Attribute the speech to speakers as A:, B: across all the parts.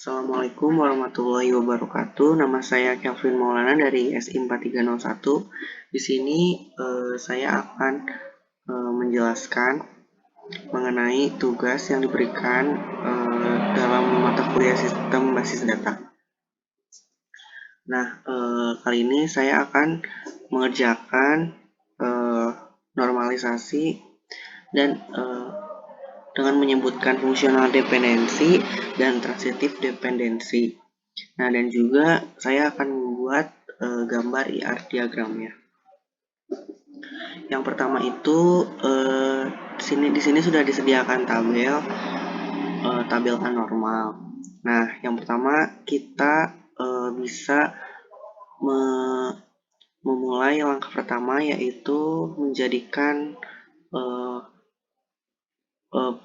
A: Assalamualaikum warahmatullahi wabarakatuh. Nama saya Kelvin Maulana dari SI 4301. Di sini saya akan menjelaskan mengenai tugas yang diberikan dalam mata kuliah sistem basis data. Nah, kali ini saya akan mengerjakan normalisasi dan dengan menyebutkan fungsional dependensi dan transitif dependensi. Nah, dan juga saya akan membuat gambar IR diagramnya. Yang pertama itu di sini sudah disediakan tabel normal. Nah, yang pertama kita bisa memulai langkah pertama, yaitu menjadikan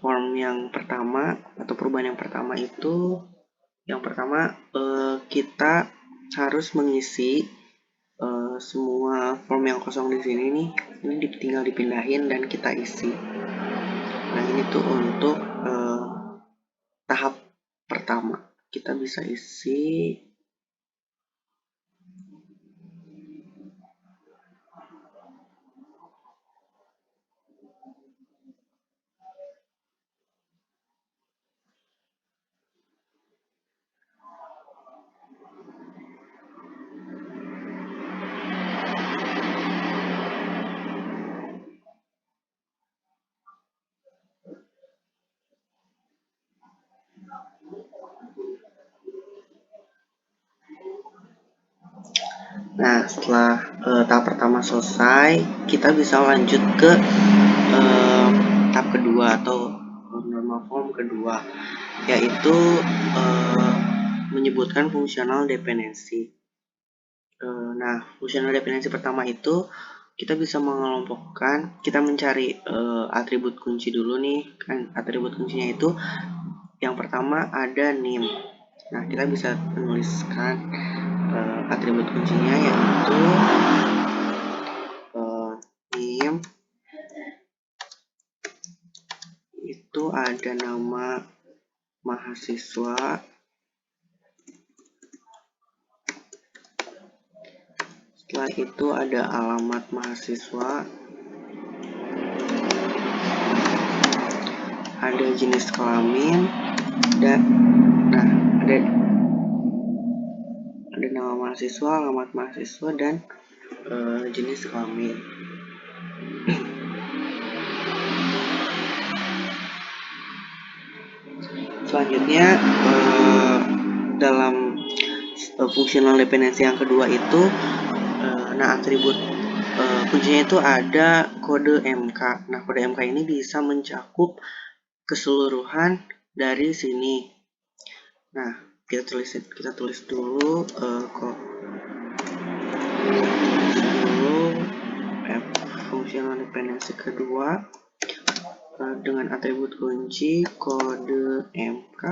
A: form yang pertama atau perubahan yang pertama itu, kita harus mengisi semua form yang kosong di sini nih. Ini tinggal dipindahin dan kita isi. Nah, ini tuh untuk tahap pertama. Kita bisa isi Nah, setelah tahap pertama selesai, kita bisa lanjut ke tahap kedua atau normal form kedua, yaitu menyebutkan fungsional dependensi. Nah, fungsional dependensi pertama itu kita bisa mengelompokkan, kita mencari atribut kunci dulu nih. Kan atribut kuncinya itu yang pertama ada NIM. Nah, kita bisa menuliskan atribut kuncinya, yaitu NIM itu ada nama mahasiswa, setelah itu ada alamat mahasiswa, ada jenis kelamin, dan ada nama mahasiswa, alamat mahasiswa, dan jenis kelamin. Selanjutnya dalam fungsional dependensi yang kedua itu, atribut kuncinya itu ada kode MK. Nah, kode MK ini bisa mencakup keseluruhan dari sini. Nah, kita tulis dulu fungsional dependensi kedua dengan atribut kunci kode MK,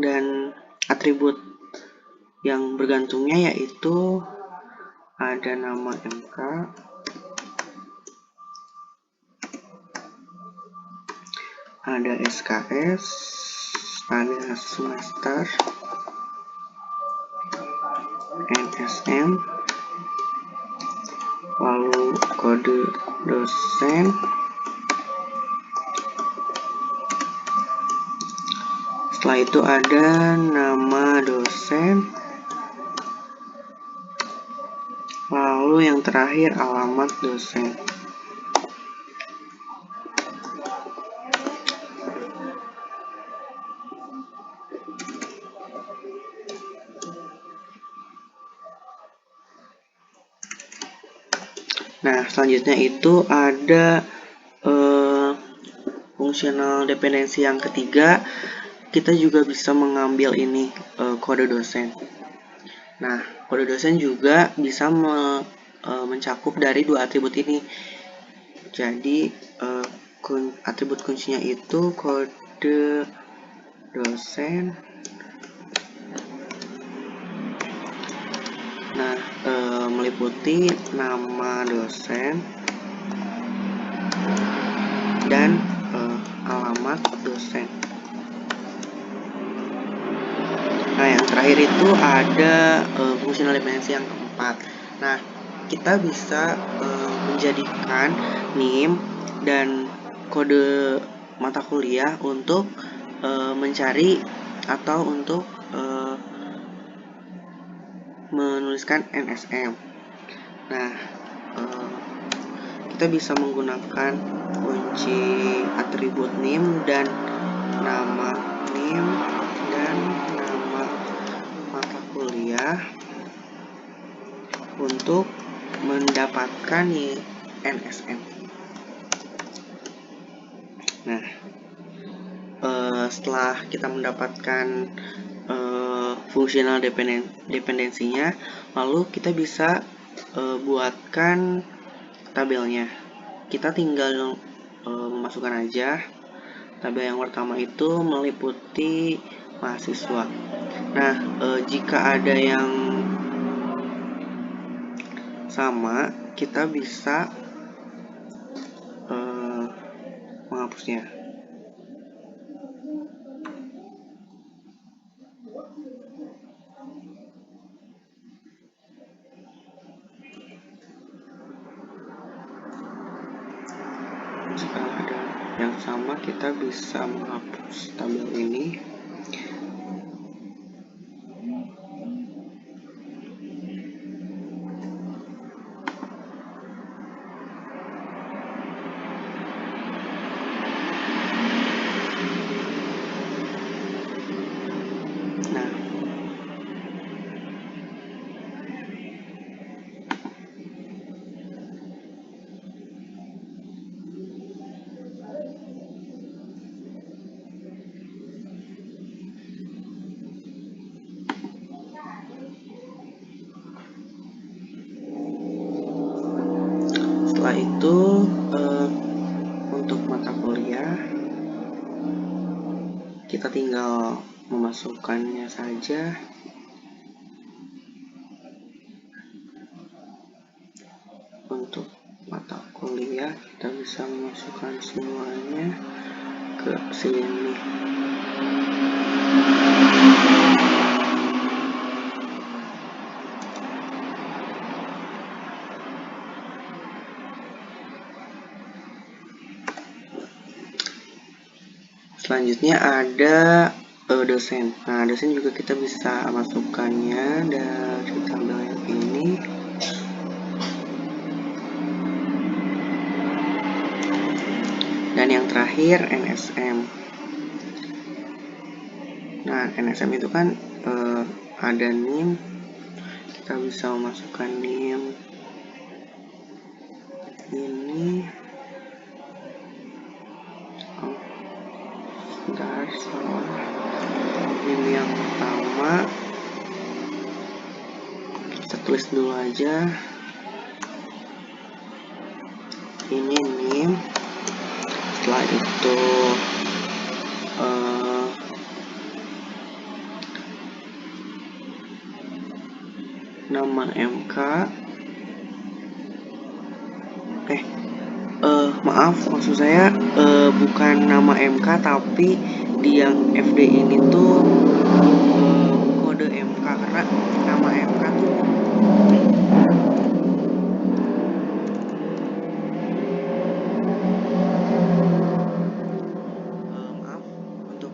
A: dan atribut yang bergantungnya yaitu ada nama MK, ada SKS, ada semester, NSM, lalu kode dosen, setelah itu ada nama dosen, lalu yang terakhir alamat dosen. Nah, selanjutnya itu ada fungsional dependensi yang ketiga. Kita juga bisa mengambil ini kode dosen. Nah, kode dosen juga bisa mencakup dari dua atribut ini. Jadi atribut kuncinya itu kode dosen. Nah, meliputi nama dosen, dan alamat dosen. Nah, yang terakhir itu ada fungsional dependensi yang keempat. Nah, kita bisa menjadikan NIM dan kode mata kuliah untuk mencari atau untuk menuliskan NSM. Nah, kita bisa menggunakan kunci atribut NIM dan nama NIM dan nama mata kuliah untuk mendapatkan NSM. Nah, setelah kita mendapatkan fungsional dependensinya, lalu kita bisa buatkan tabelnya. Kita tinggal memasukkan aja. Tabel yang pertama itu meliputi mahasiswa. Nah, jika ada yang sama, kita bisa menghapusnya. Jika ada yang sama, kita bisa menghapus tabel ini. Setelah itu untuk mata kuliah kita tinggal memasukkannya saja. Untuk mata kuliah kita bisa memasukkan semuanya ke sini. Selanjutnya ada dosen. Nah, dosen juga kita bisa masukkannya dari tabel yang ini. Dan yang terakhir NSM. Nah, NSM itu kan ada NIM. Kita bisa memasukkan NIM ini. Bentar, salah. NIM yang pertama kita tulis dulu aja. Ini NIM. Setelah itu nama MK. Maaf, maksud saya bukan nama MK, tapi di yang FD ini tuh kode MK, karena nama MK tuh maaf untuk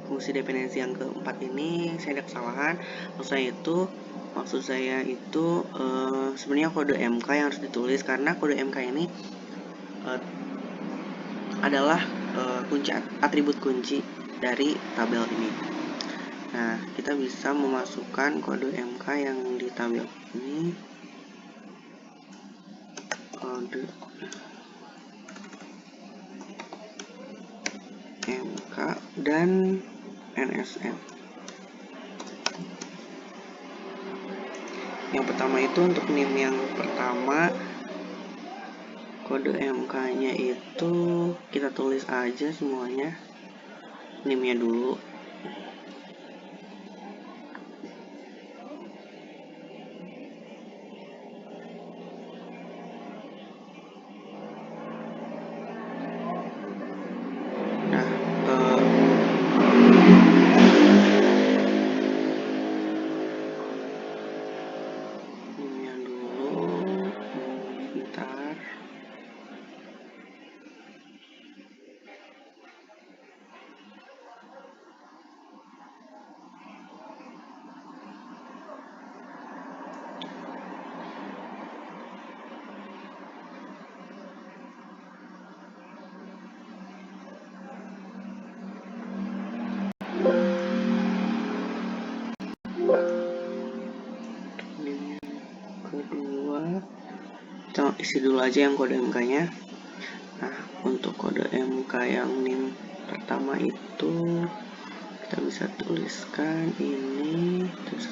A: fungsi dependensi yang keempat ini saya ada kesalahan. Maksud saya itu sebenarnya kode MK yang harus ditulis, karena kode MK ini adalah atribut kunci dari tabel ini. Nah, kita bisa memasukkan kode MK yang di tabel ini. Kode MK dan NSM. Yang pertama itu untuk NIM yang pertama, kode MK-nya itu kita tulis aja semuanya. NIM-nya dulu. Kita isi dulu aja yang kode MK-nya. Nah, untuk kode MK yang NIM pertama itu kita bisa tuliskan ini, kita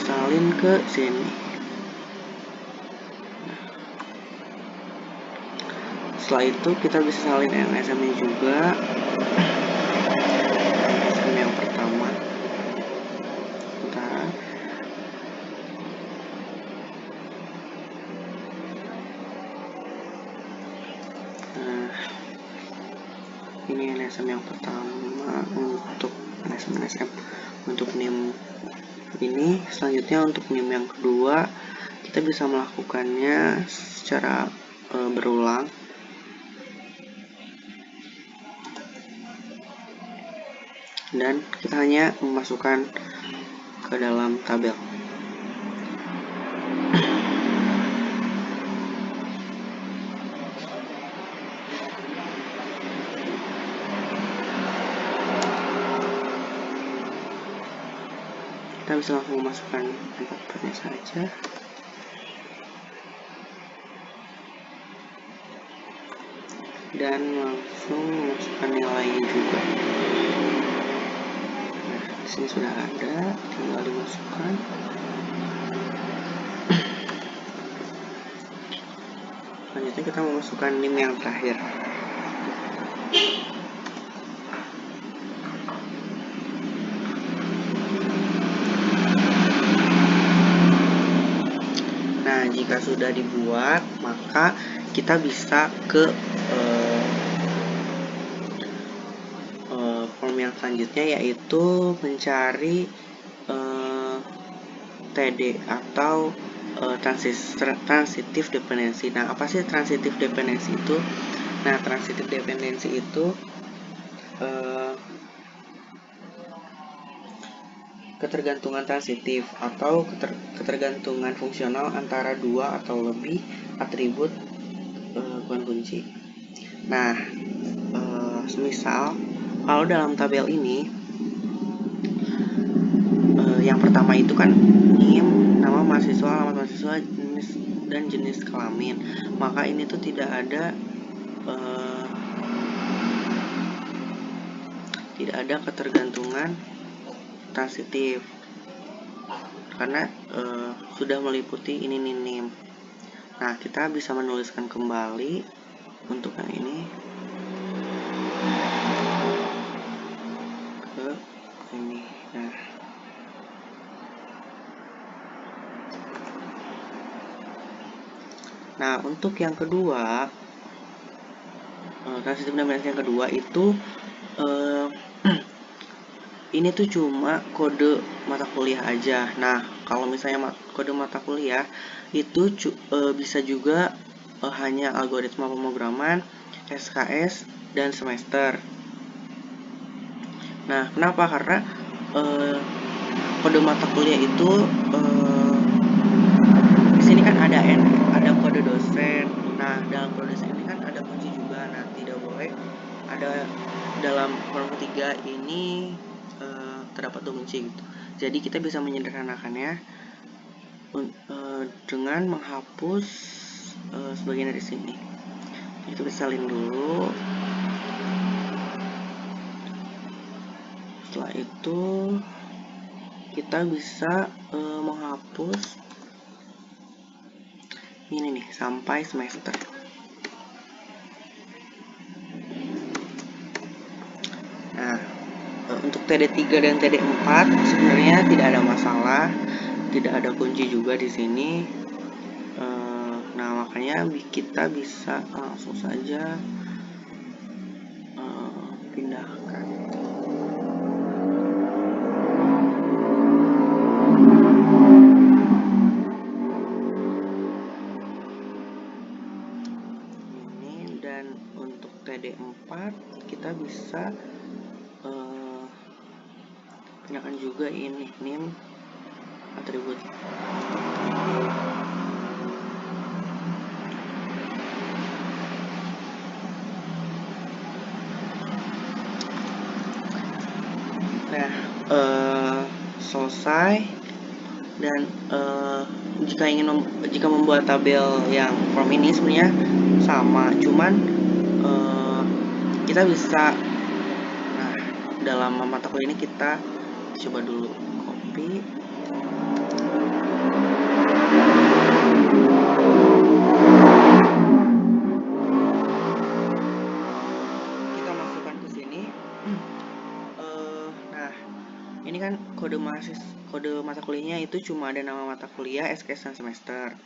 A: salin ke sini. Setelah itu kita bisa salin NSM-nya juga. NSM yang pertama. Bentar. Nah, ini NSM yang pertama untuk NSM untuk NIM ini. Selanjutnya untuk NIM yang kedua kita bisa melakukannya secara berulang. Dan kita hanya memasukkan ke dalam tabel. Kita bisa langsung memasukkan empatnya saja. Dan langsung memasukkan nilainya juga. Nah, di sini sudah ada, tinggal dimasukkan. Selanjutnya kita memasukkan NIM yang terakhir. Nah, jika sudah dibuat, maka kita bisa ke form yang selanjutnya, yaitu mencari TD atau transitive dependency. Nah, apa sih transitive dependency itu? Nah, transitive dependency itu ketergantungan transitif atau ketergantungan fungsional antara dua atau lebih atribut kunci. Nah, semisal kalau dalam tabel ini yang pertama itu kan NIM, nama mahasiswa, alamat mahasiswa, jenis dan jenis kelamin. Maka ini tuh tidak ada ketergantungan transitif karena sudah meliputi ini NIM. Nah, kita bisa menuliskan kembali untuk yang ini ke ini. Nah, untuk yang kedua, transitive dependency yang kedua itu ini tuh cuma kode mata kuliah aja. Nah, kalau misalnya kode mata kuliah itu bisa juga hanya algoritma pemrograman, SKS, dan semester. Nah, kenapa? Karena kode mata kuliah itu di sini kan ada kode dosen. Nah, dalam kode dosen ini kan ada kunci juga. Nah, tidak boleh ada dalam kolom ketiga ini terdapat dua kunci gitu. Jadi kita bisa menyederhanakannya dengan menghapus sebagian dari sini. Itu kita salin dulu. Setelah itu kita bisa menghapus ini nih sampai semester. Nah, untuk TD3 dan TD4 sebenarnya tidak ada masalah, tidak ada kunci juga di sini. Nah, makanya kita bisa langsung saja pindahkan. Ini, dan untuk TD4 kita bisa pindahkan juga ini NIM atribut. Nah, selesai. Dan jika membuat tabel yang form ini sebenarnya sama, cuman kita bisa, nah dalam mata kuliah ini kita coba dulu copy, kita masukkan ke sini. Nah ini kan kode mata kuliahnya itu cuma ada nama mata kuliah, SKS dan semester.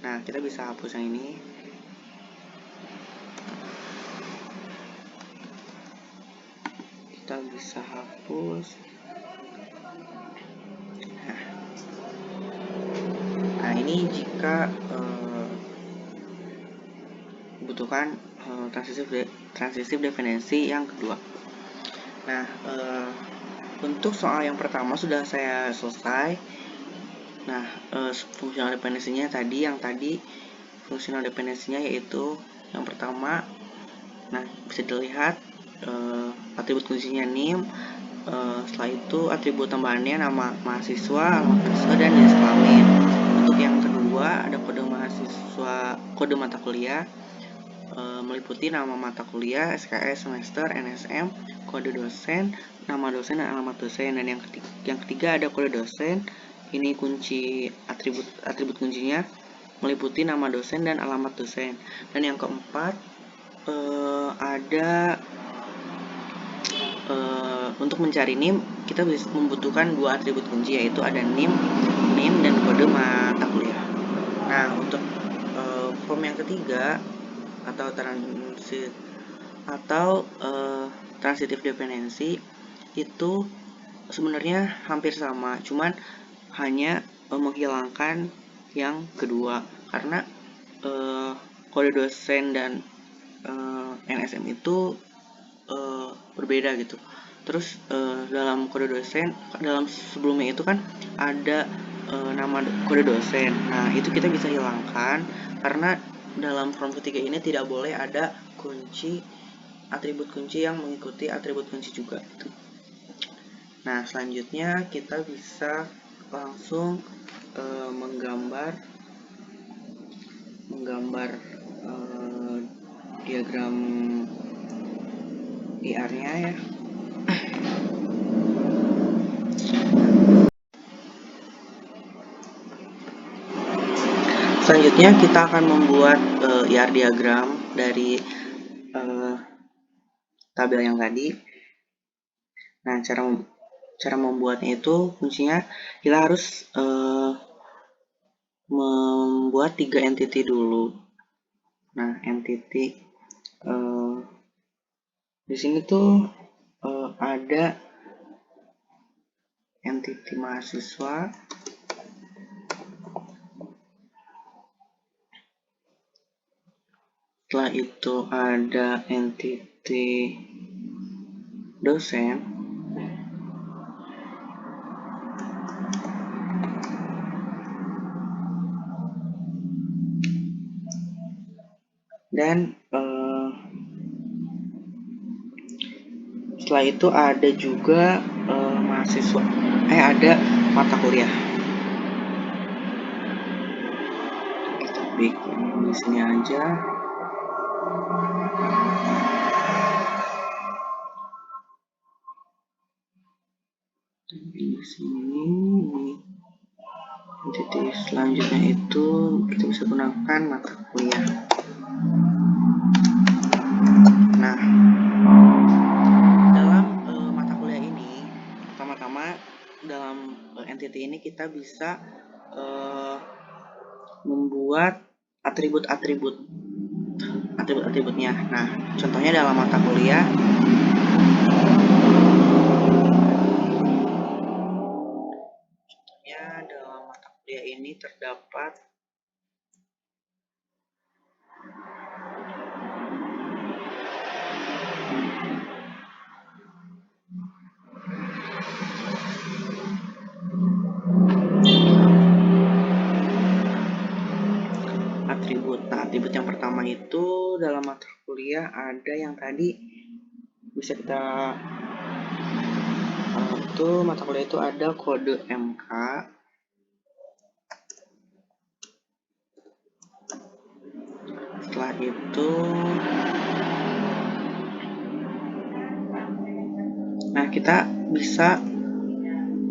A: Nah kita bisa hapus yang ini. Kita bisa hapus. Nah ini jika dibutuhkan transitif definisi yang kedua. Nah untuk soal yang pertama sudah saya selesai. Nah fungsional dependensinya tadi, fungsional dependensinya yaitu yang pertama, nah bisa dilihat atribut kuncinya NIM, setelah itu atribut tambahannya nama mahasiswa, alamat mahasiswa, dan jenis kelamin. Untuk yang kedua ada kode mahasiswa, kode mata kuliah, meliputi nama mata kuliah, SKS, semester, NSM, kode dosen, nama dosen, dan alamat dosen. Dan yang ketiga ada kode dosen, ini kunci atribut kuncinya meliputi nama dosen dan alamat dosen. Dan yang keempat ada untuk mencari NIM kita bisa membutuhkan dua atribut kunci, yaitu ada NIM dan kode mata kuliah. Nah untuk form yang ketiga atau transitif dependensi itu sebenarnya hampir sama, cuman hanya menghilangkan yang kedua karena kode dosen dan NSM itu berbeda gitu. Terus dalam kode dosen, dalam sebelumnya itu kan ada nama kode dosen. Nah itu kita bisa hilangkan karena dalam form ketiga ini tidak boleh ada atribut kunci yang mengikuti atribut kunci juga. Nah selanjutnya kita bisa langsung menggambar diagram IR-nya ya. Selanjutnya kita akan membuat IR diagram dari tabel yang tadi. Nah cara membuatnya itu kuncinya kita harus membuat 3 entity dulu. Nah entity di sini tuh ada entity mahasiswa, setelah itu ada entity dosen, dan setelah itu ada juga mahasiswa, ada mata kuliah. Kita bikin di sini aja. Di sini entity selanjutnya itu kita bisa gunakan mata kuliah. Nah dalam mata kuliah ini pertama-tama dalam entity ini kita bisa membuat atributnya. Nah contohnya dalam mata kuliah ini terdapat atribut. Nah atribut yang pertama itu dalam mata kuliah ada yang tadi bisa kita itu mata kuliah itu ada kode MK, setelah itu nah kita bisa,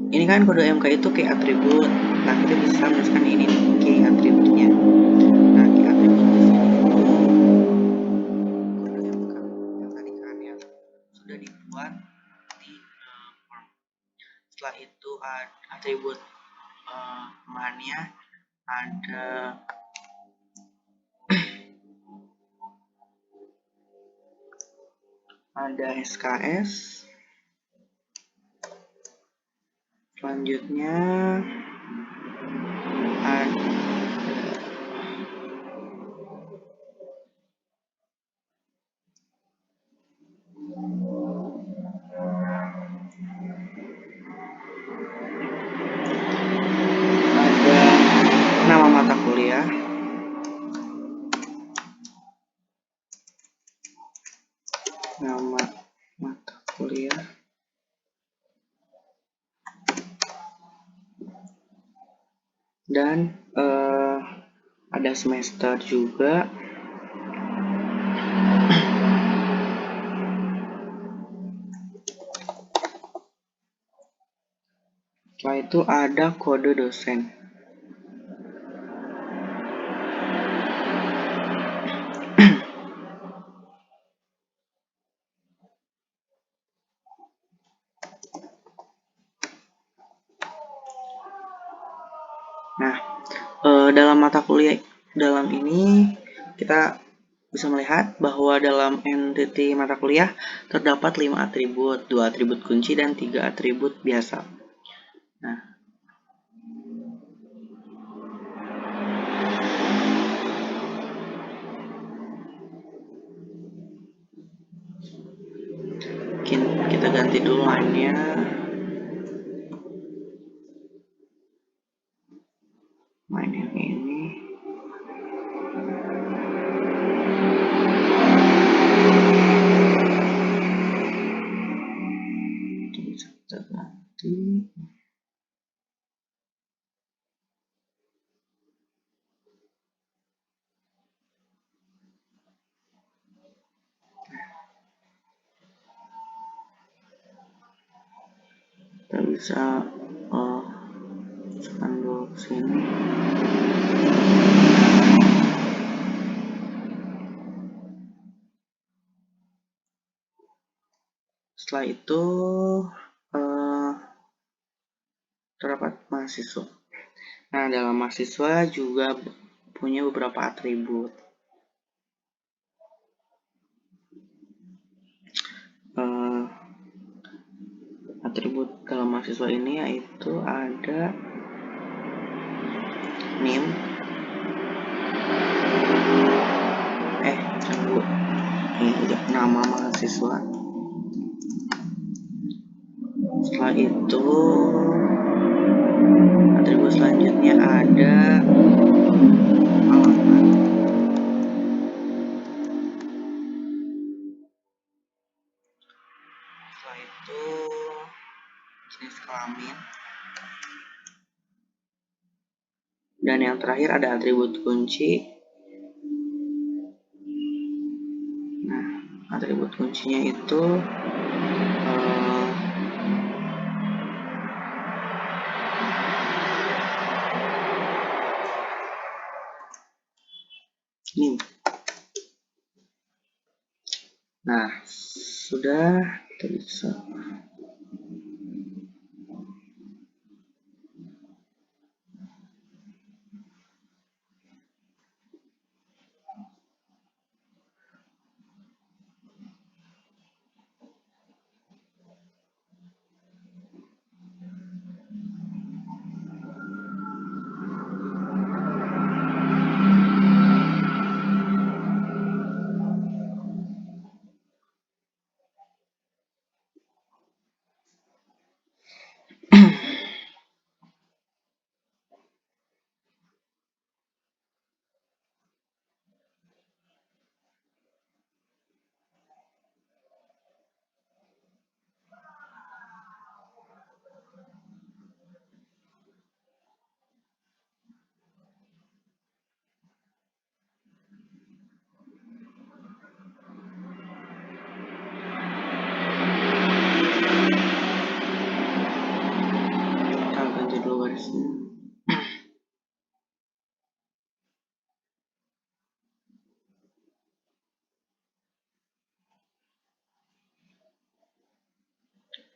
A: ini kan kode MK itu key atribut. Nah kita bisa menuliskan ini nih, key atributnya. Nah key atribut di sini itu kode MK yang tadi kan yang sudah dibuat di form. Setelah itu atribut temannya ada SKS. Selanjutnya ada nama mata kuliah, nama mata kuliah, dan ada semester juga. Setelah itu ada kode dosen. Nah, dalam mata kuliah dalam ini kita bisa melihat bahwa dalam entity mata kuliah terdapat 5 atribut, 2 atribut kunci dan 3 atribut biasa. Nah, mungkin kita ganti dulu line-nya. Line yang ini. Bisa kita ganti. Kita bisa masukkan dulu ke sini. Setelah itu terdapat mahasiswa. Nah, dalam mahasiswa juga punya beberapa atribut. Atribut dalam mahasiswa ini yaitu ada NIM, ini udah nama mahasiswa. Setelah itu atribut selanjutnya ada alamat. Setelah itu jenis kelamin. Dan yang terakhir ada atribut kunci. Nah, atribut kuncinya itu NIM. Nah, sudah kita bisa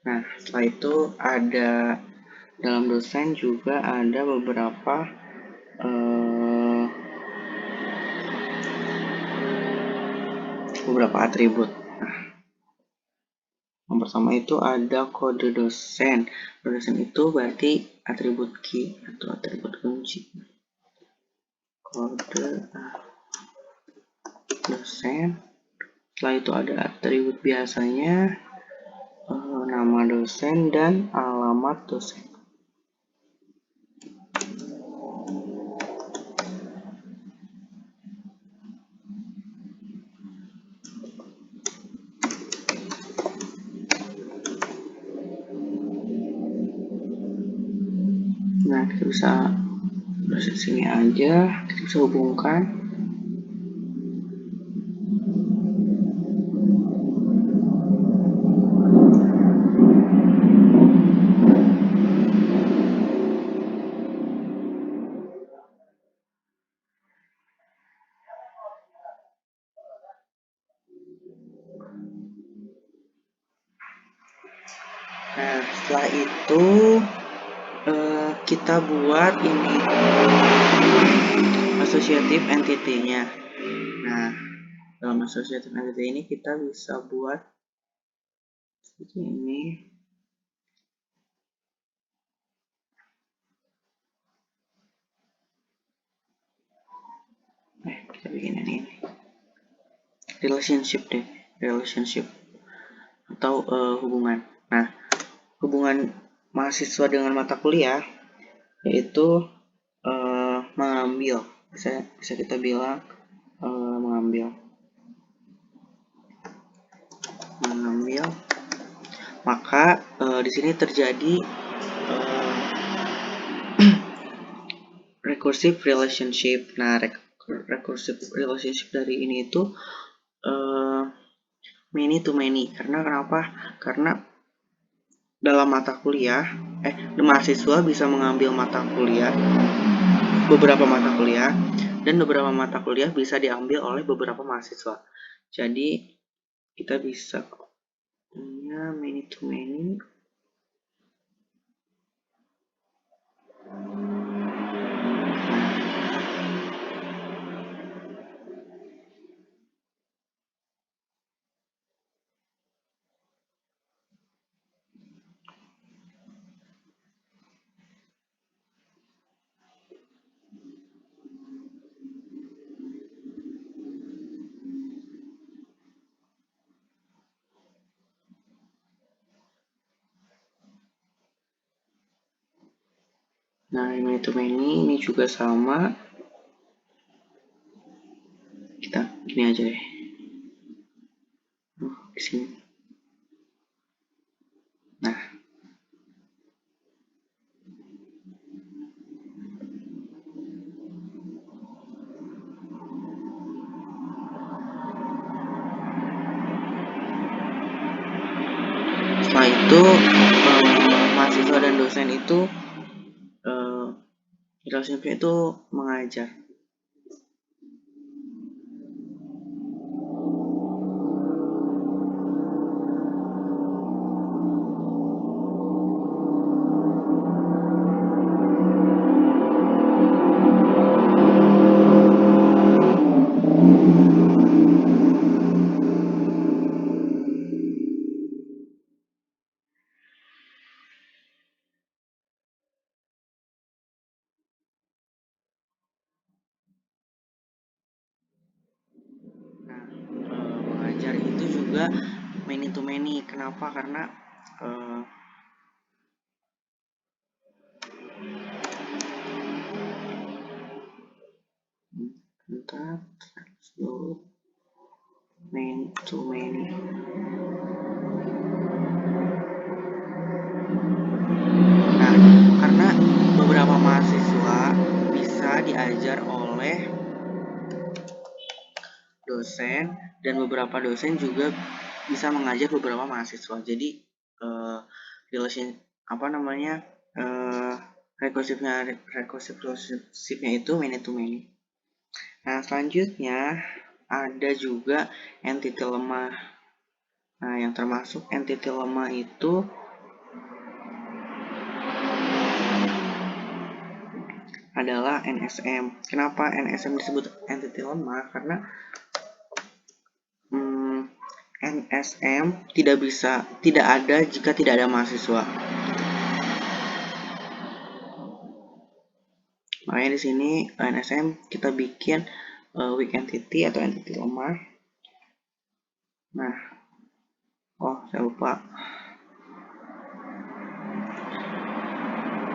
A: Nah, setelah itu ada dalam dosen juga ada beberapa atribut. Nah, yang pertama itu ada kode dosen. Kode dosen itu berarti atribut key atau atribut kunci. Kode dosen. Setelah itu ada atribut biasanya, nama dosen dan alamat dosen. Nah, kita bisa dosen sini aja, kita bisa hubungkan. Nah, setelah itu kita buat ini associative entity-nya. Nah, dalam associative entity ini kita bisa buat seperti ini. Kita bikin ini relationship deh, relationship atau hubungan. Nah, hubungan mahasiswa dengan mata kuliah yaitu mengambil, bisa kita bilang mengambil, maka di sini terjadi recursive relationship. Nah, recursive relationship dari ini itu many to many. Karena kenapa? Karena dalam mata kuliah, mahasiswa bisa mengambil beberapa mata kuliah, dan beberapa mata kuliah bisa diambil oleh beberapa mahasiswa. Jadi kita bisa punya many to many. Nah, many to many ini juga sama. Kita gini aja deh. Di sini. Nah, setelah itu mahasiswa dan dosen itu relationship itu mengajar. Nah, mengajar itu juga many to many. Kenapa? Karena many to many. Nah, karena beberapa mahasiswa bisa diajar oleh dosen, dan beberapa dosen juga bisa mengajar beberapa mahasiswa. Jadi rekursifnya itu many to many. Nah, selanjutnya ada juga entity lemah. Nah, yang termasuk entity lemah itu adalah NSM. Kenapa NSM disebut entity lemah? Karena NSM tidak ada jika tidak ada mahasiswa. Makanya di sini NSM kita bikin weak entity atau entity lemah. Nah, saya lupa.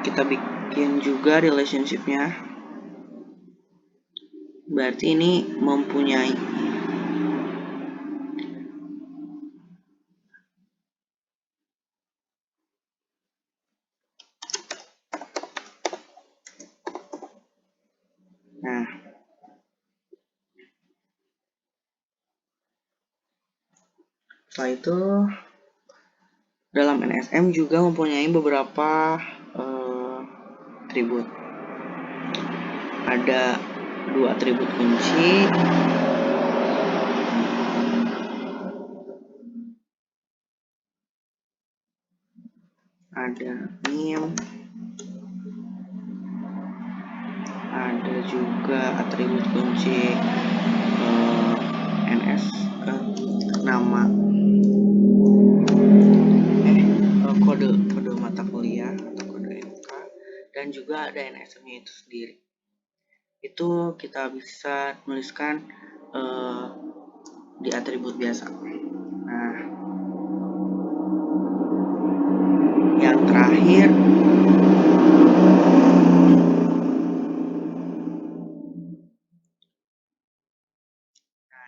A: Kita bikin juga relationship-nya. Berarti ini mempunyai setelah itu dalam NSM juga mempunyai beberapa atribut. Ada 2 atribut kunci, ada NIM, ada juga atribut kunci NS, nama kode mata kuliah atau kode MK, dan juga ada NSM-nya itu sendiri. Itu kita bisa tuliskan di atribut biasa. Nah, yang terakhir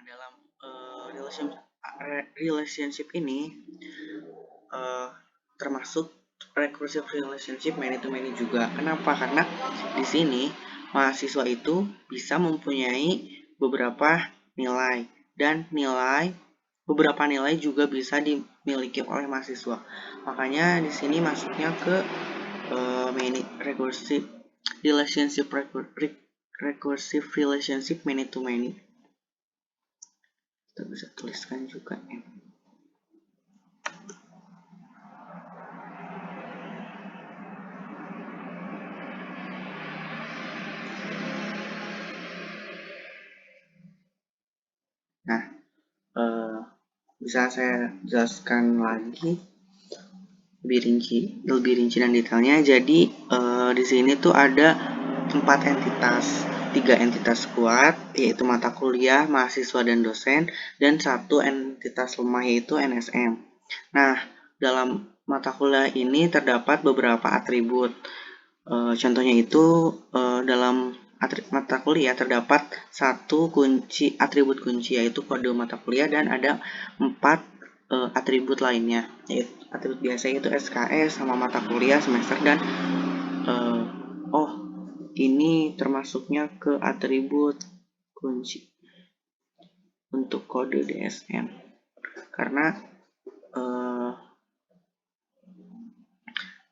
A: dalam relationship ini termasuk recursive relationship many to many juga. Kenapa? Karena di sini mahasiswa itu bisa mempunyai beberapa nilai, dan beberapa nilai juga bisa dimiliki oleh mahasiswa. Makanya di sini masuknya ke many recursive relationship many to many. Kita bisa tuliskan juga ya. Nah, bisa saya jelaskan lagi lebih rinci dan detailnya. Jadi di sini tuh ada 4 entitas, 3 entitas kuat yaitu mata kuliah, mahasiswa dan dosen, dan 1 entitas lemah yaitu NSM. Nah, dalam mata kuliah ini terdapat beberapa atribut. Contohnya itu dalam mata kuliah terdapat 1 atribut kunci yaitu kode mata kuliah, dan ada 4 atribut lainnya, yaitu atribut biasa yaitu SKS sama mata kuliah semester, dan ini termasuknya ke atribut kunci untuk kode DSM karena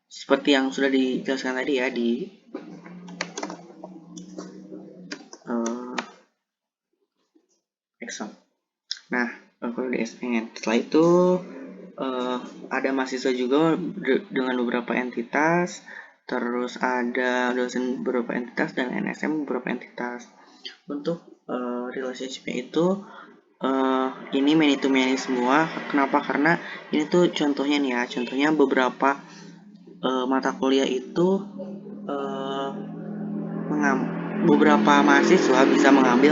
A: seperti yang sudah dijelaskan tadi ya di Excel. Nah, kode DSM. Setelah itu ada mahasiswa juga dengan beberapa entitas, terus ada dosen beberapa entitas, dan NSM beberapa entitas. Untuk relationship-nya itu ini many to many semua. Kenapa? Karena ini tuh contohnya nih ya, contohnya beberapa mata kuliah itu beberapa mahasiswa bisa mengambil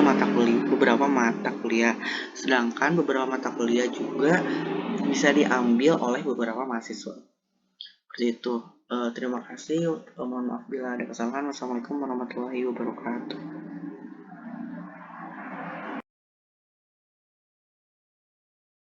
A: beberapa mata kuliah, sedangkan beberapa mata kuliah juga bisa diambil oleh beberapa mahasiswa. Seperti itu. Terima kasih. Mohon maaf bila ada kesalahan. Wassalamualaikum warahmatullahi wabarakatuh.